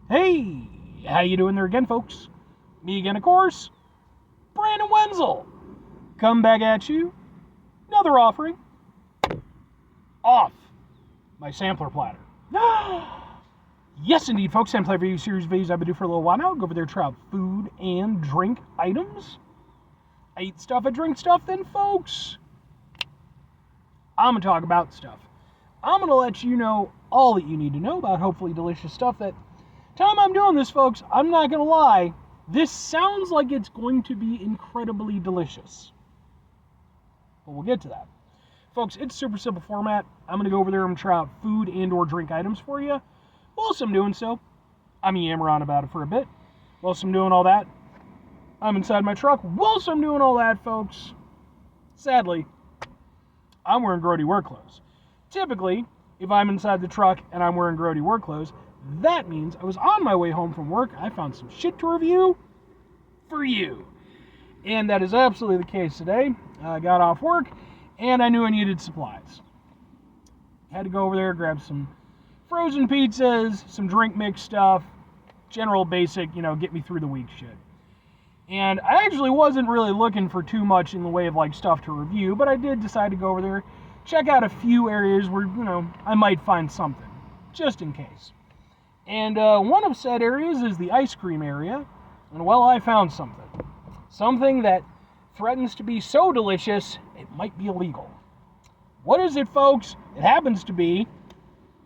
Hey, how you doing there again, folks? Me again, of course, Brandon Wenzel. Come back at you, another offering off my sampler platter. Yes, indeed, folks. Sampler review series videos I've been doing for a little while now. Go over there, try out food and drink items. I eat stuff, I drink stuff, then, folks, I'm going to talk about stuff. I'm going to let you know all that you need to know about hopefully delicious stuff that time I'm doing this, folks, I'm not going to lie, this sounds like it's going to be incredibly delicious. But we'll get to that. Folks, it's super simple format. I'm going to go over there and try out food and or drink items for you. Whilst I'm doing so, I'm yammer on about it for a bit. Whilst I'm doing all that, I'm inside my truck. Whilst I'm doing all that, folks, sadly, I'm wearing grody work clothes. Typically, if I'm inside the truck and I'm wearing grody work clothes, that means I was on my way home from work. I found some shit to review for you. And that is absolutely the case today. I got off work and I knew I needed supplies. Had to go over there, grab some frozen pizzas, some drink mix stuff, general basic, get me through the week shit. And I actually wasn't really looking for too much in the way of stuff to review, but I did decide to go over there, check out a few areas where, I might find something, just in case. And one of said areas is the ice cream area. And well, I found something. Something that threatens to be so delicious, it might be illegal. What is it, folks? It happens to be,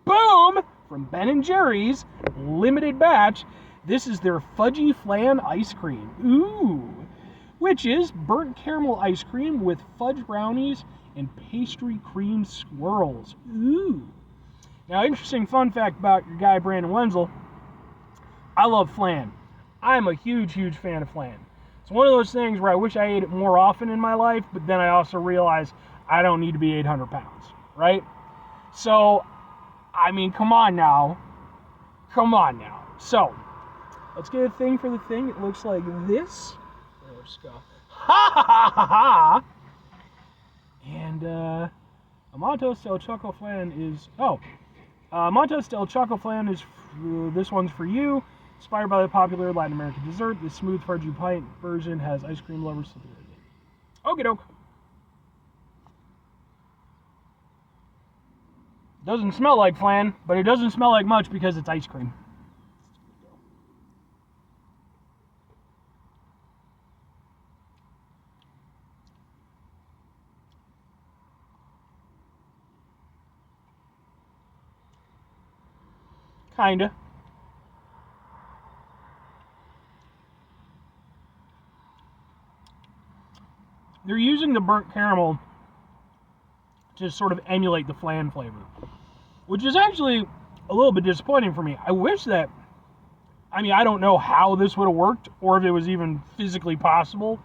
boom, from Ben & Jerry's, limited batch. This is their Fudgy Flan ice cream. Ooh. Which is burnt caramel ice cream with fudge brownies and pastry cream swirls. Ooh. Now, interesting fun fact about your guy, Brandon Wenzel. I love Flan. I'm a huge, huge fan of Flan. It's one of those things where I wish I ate it more often in my life, but then I also realize I don't need to be 800 pounds, right? So, I mean, come on now. Come on now. So, let's get a thing for the thing. It looks like this. Let's go. Ha ha ha ha ha! And, Amatos del Choco Flan is... Montes del Choco Flan is, this one's for you. Inspired by the popular Latin American dessert, this smooth fudgy pint version has ice cream lovers superior. Okie doke. Doesn't smell like Flan, but it doesn't smell like much because it's ice cream. Kinda. They're using the burnt caramel to sort of emulate the Flan flavor, which is actually a little bit disappointing for me. I wish that, I don't know how this would have worked or if it was even physically possible,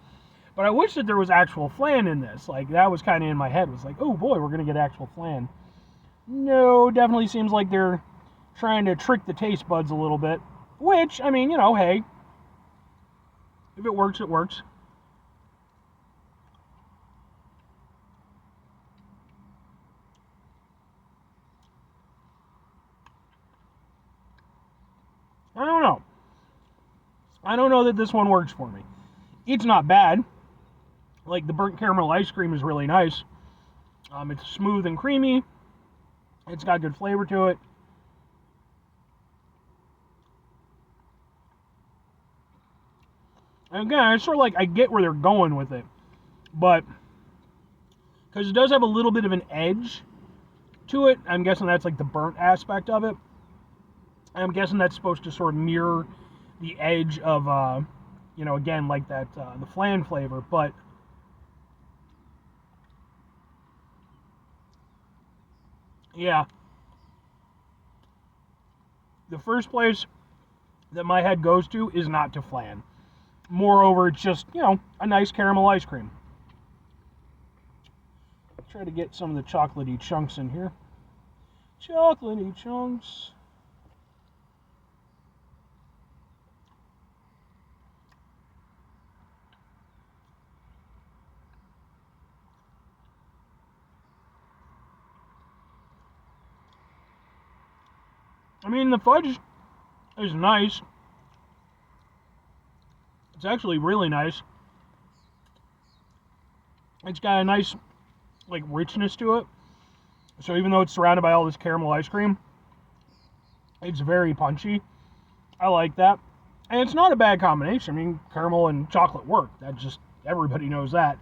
but I wish that there was actual Flan in this. That was kind of in my head. It was like, oh boy, we're going to get actual Flan. No, definitely seems like they're trying to trick the taste buds a little bit, which, hey, if it works, it works. I don't know. I don't know that this one works for me. It's not bad. The burnt caramel ice cream is really nice. It's smooth and creamy. It's got good flavor to it. And again, it's sort of I get where they're going with it, but because it does have a little bit of an edge to it, I'm guessing that's the burnt aspect of it. I'm guessing that's supposed to sort of mirror the edge of, again, that, the Flan flavor, but yeah. The first place that my head goes to is not to Flan. Moreover, it's just, a nice caramel ice cream. Try to get some of the chocolatey chunks in here. Chocolatey chunks. The fudge is nice. It's actually really nice. It's got a nice, like, richness to it. So even though it's surrounded by all this caramel ice cream, it's very punchy. I like that. And it's not a bad combination. I mean, caramel and chocolate work. That just, everybody knows that.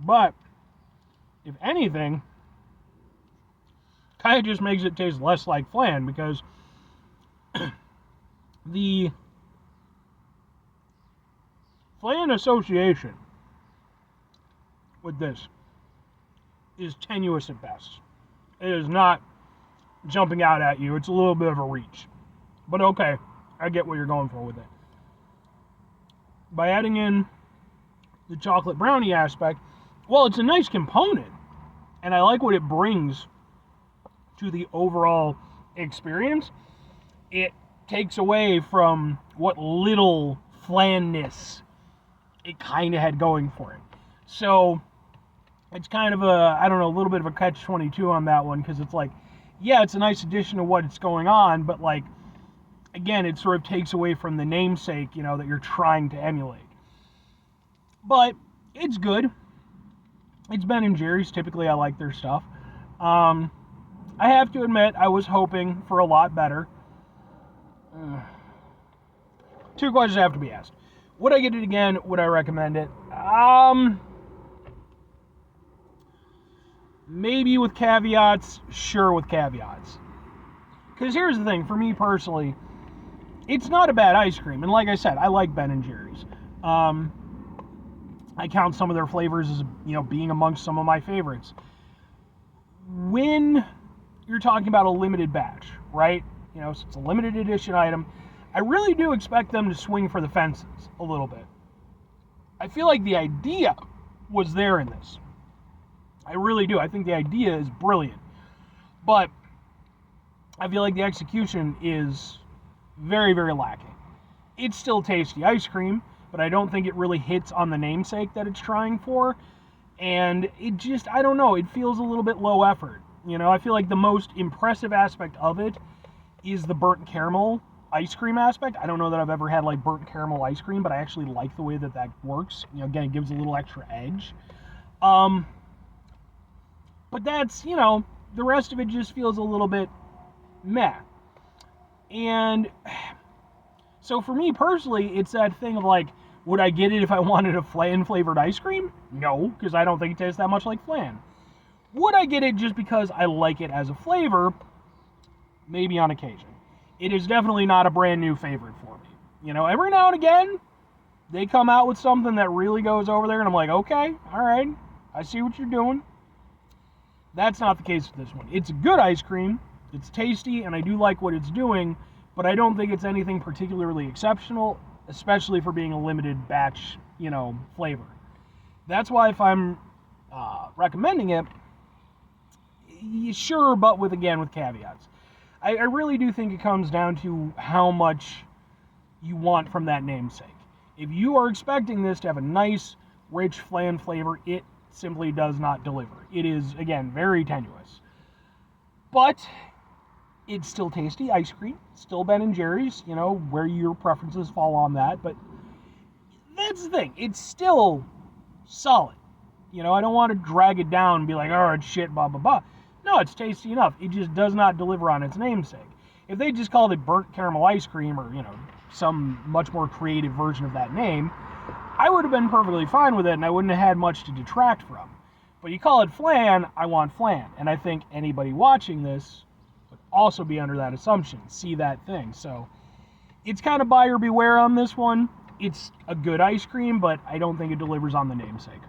But, if anything, kind of just makes it taste less like Flan, because the Flan association with this is tenuous at best. It is not jumping out at you. It's a little bit of a reach. But okay, I get what you're going for with it. By adding in the chocolate brownie aspect, well, it's a nice component, and I like what it brings to the overall experience. It takes away from what little Flanness it kind of had going for it. So it's kind of a, I don't know, a little bit of a catch-22 on that one, because it's like, yeah, it's a nice addition to what's going on, but like, again, it sort of takes away from the namesake, that you're trying to emulate. But it's good. It's Ben & Jerry's. Typically, I like their stuff. I have to admit, I was hoping for a lot better. Two questions have to be asked. Would I get it again? Would I recommend it? Maybe with caveats. Sure, with caveats. Because here's the thing, for me personally, it's not a bad ice cream. And like I said, I like Ben & Jerry's. I count some of their flavors as, being amongst some of my favorites. When you're talking about a limited batch, right? So it's a limited edition item. I really do expect them to swing for the fences a little bit. I feel like the idea was there in this. I really do. I think the idea is brilliant. But I feel like the execution is very, very lacking. It's still tasty ice cream, but I don't think it really hits on the namesake that it's trying for. And it just, I don't know, it feels a little bit low effort. I feel like the most impressive aspect of it is the burnt caramel ice cream aspect. I don't know that I've ever had like burnt caramel ice cream, but I actually like the way that works. Again, it gives a little extra edge. But that's, the rest of it just feels a little bit meh. And so for me personally, it's that thing of like, would I get it if I wanted a Flan flavored ice cream? No, because I don't think it tastes that much like Flan. Would I get it just because I like it as a flavor? Maybe on occasion. It is definitely not a brand new favorite for me. Every now and again, they come out with something that really goes over there, and I'm like, okay, all right, I see what you're doing. That's not the case with this one. It's a good ice cream, it's tasty, and I do like what it's doing, but I don't think it's anything particularly exceptional, especially for being a limited batch, flavor. That's why if I'm recommending it, sure, but with caveats. I really do think it comes down to how much you want from that namesake. If you are expecting this to have a nice, rich Flan flavor, it simply does not deliver. It is, again, very tenuous. But it's still tasty ice cream. Still Ben & Jerry's, where your preferences fall on that. But that's the thing. It's still solid. I don't want to drag it down and be like, oh, it's shit, blah, blah, blah. No, it's tasty enough. It just does not deliver on its namesake. If they just called it burnt caramel ice cream or, some much more creative version of that name, I would have been perfectly fine with it and I wouldn't have had much to detract from. But you call it Flan, I want Flan. And I think anybody watching this would also be under that assumption, see that thing. So it's kind of buyer beware on this one. It's a good ice cream, but I don't think it delivers on the namesake.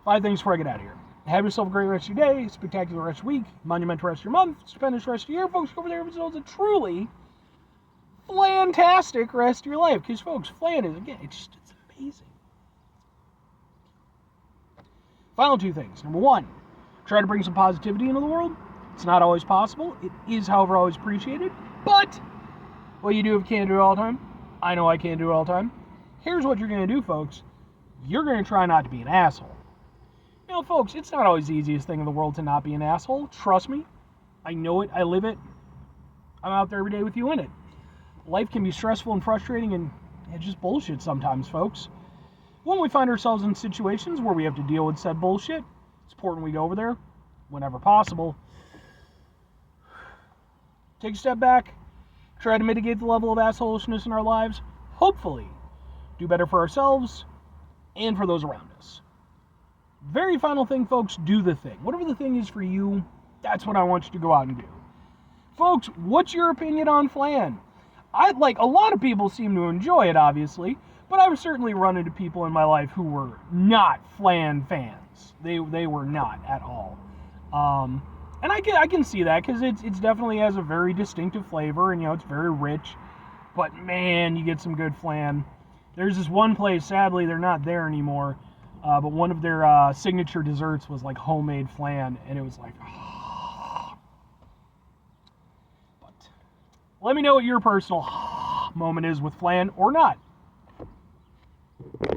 5 things before I get out of here. Have yourself a great rest of your day, spectacular rest of your week, monumental rest of your month, stupendous rest of your year. Folks, go over there and it's a truly Flantastic rest of your life. Because, folks, Flan is, again, it's amazing. Final 2 things. Number 1, try to bring some positivity into the world. It's not always possible. It is, however, always appreciated. But what you do if you can't do it all the time, I know I can't do it all the time. Here's what you're going to do, folks. You're going to try not to be an asshole. Now, folks, it's not always the easiest thing in the world to not be an asshole. Trust me. I know it. I live it. I'm out there every day with you in it. Life can be stressful and frustrating, and it's just bullshit sometimes, folks. When we find ourselves in situations where we have to deal with said bullshit, it's important we go over there whenever possible. Take a step back, try to mitigate the level of assholishness in our lives, hopefully do better for ourselves and for those around us. Very final thing, folks, do the thing. Whatever the thing is for you, that's what I want you to go out and do. Folks, what's your opinion on Flan? A lot of people seem to enjoy it, obviously, but I've certainly run into people in my life who were not Flan fans. They were not at all. And I can see that because it's definitely has a very distinctive flavor, and it's very rich. But man, you get some good Flan. There's this one place, sadly they're not there anymore, but one of their signature desserts was like homemade Flan, and it was like, But let me know what your personal moment is with Flan or not.